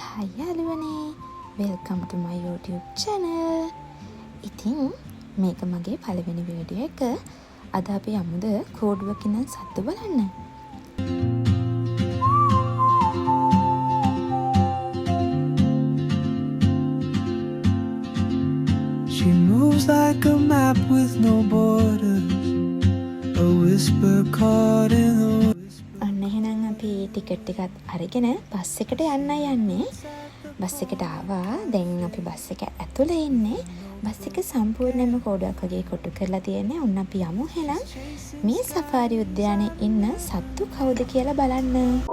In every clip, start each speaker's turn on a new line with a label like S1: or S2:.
S1: Hi යාළුවනේ, welcome to my YouTube channel. ඉතින් මේක මගේ පළවෙනි වීඩියෝ එක. අද අපි යමුද කෝඩුවකින් සත්තු බලන්න.
S2: She moves like a map with no borders, a whisper caught in the
S1: අන්න එහෙනම් අපි ටිකට් එකත් අරගෙන බස් එකට යන්නයි යන්නේ. බස් එකට ආවා. දැන් අපි බස් එක ඇතුලේ ඉන්නේ. බස් එක සම්පූර්ණයෙන්ම කෝඩුවක් වගේ කොටු කරලා තියෙන්නේ. ඔන්න අපි යමු එහෙනම් මේ සෆාරි උද්‍යානයේ ඉන්න සත්තු කවුද කියලා බලන්න.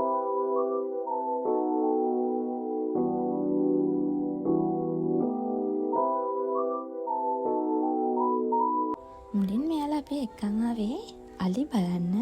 S1: මුලින් මෙයාලා අපි එක්කන් ආවේ අලි බලන්න.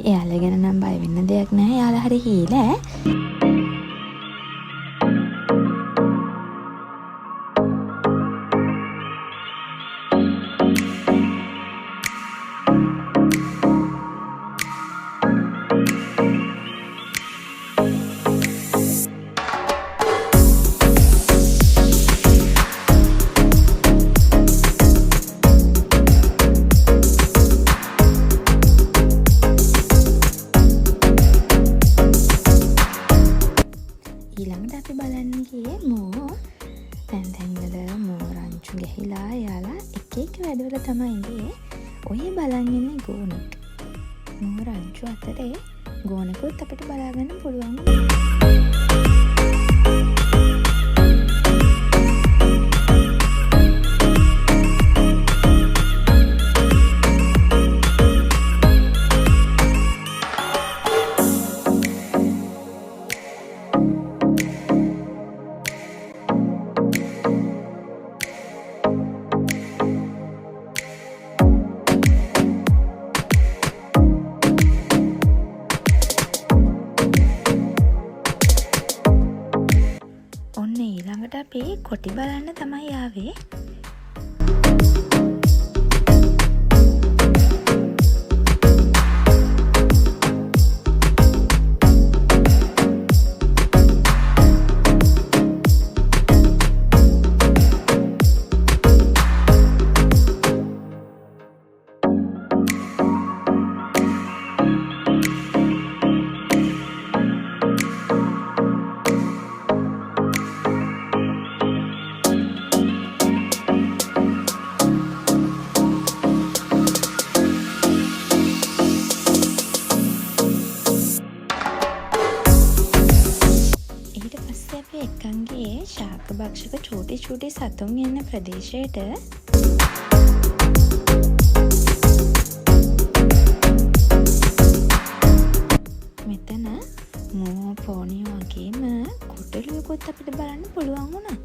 S1: එයාලා ගැන නම් බය වෙන්න දෙයක් නැහැ. එයාලා හරි හීලෑ. ඊළඟට අපි බලන්න ගියේ මෝ. තැන් වල මෝ රංචු ගහිලා එයාලා එක එක වැඩවල තමයි ඉන්නේ. ඔය බලන් ඉන්නේ ගෝනෙක්. මෝ රංචු අතරේ ගෝනෙකුත් අපිට බලා ගන්න පුළුවන්. ඊළඟට අපි කොටි බලන්න තමයි ආවේ. එක්කන්ගේ ශාක භක්ෂක චූටි සතුන් එන්න ප්‍රදේශයට. මෙතන මෝ පෝනිය වගේම කුටලුවකුත් අපිට බලන්න පුළුවන් වුණා.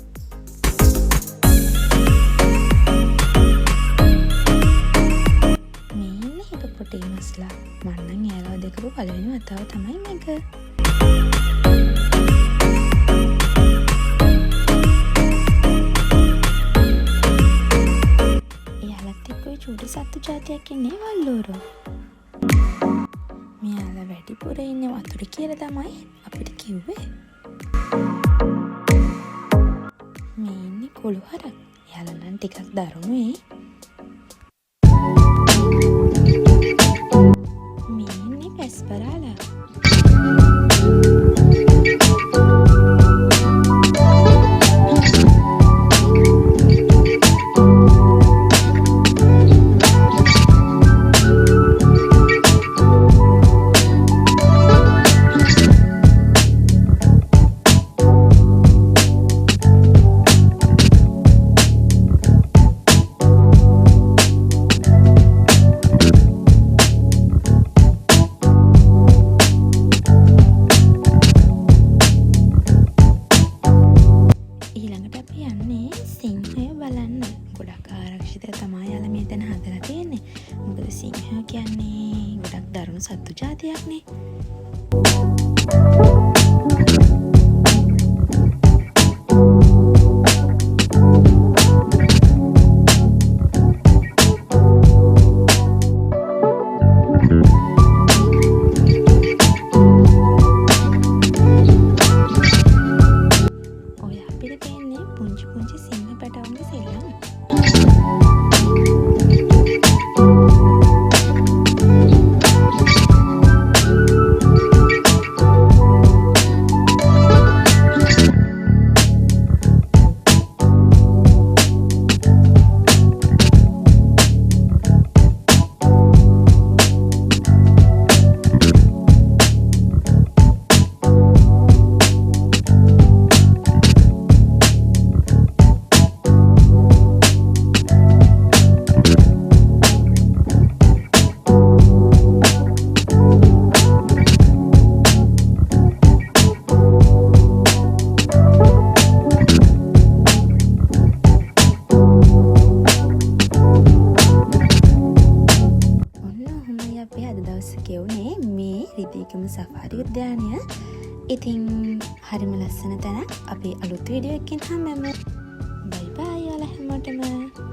S1: මේ ඉන්නේ හිපොපොටේමස්ලා. මන්නම් එයාලව දැකපු පළවෙනි වතාව තමයි මේක. චූටි සත්තු ජාතියක් ඉන්නේ වල්ලෝරෝ. මෙයාලා වැඩිපුර ඉන්නේ වතුර කියලා තමයි අපිට කිව්වේ. මේ ඉන්නේ කොළු හරක්. එයාලා නම් ටිකක් දරුණුයි. මේ ඉන්නේ පැස්පරාලා. පුංචි පුංචි සිංහ පැටවුන්ගේ සෙල්ලම්. ගෙවුනේ මේ රිදීගම සෆාරි උද්‍යානය. ඉතින් හරිම ලස්සන තැනක්. අපි අලුත් වීඩියෝ එකකින් හම්බෙමු. බයි බයි ඔයාලා හැමෝටම.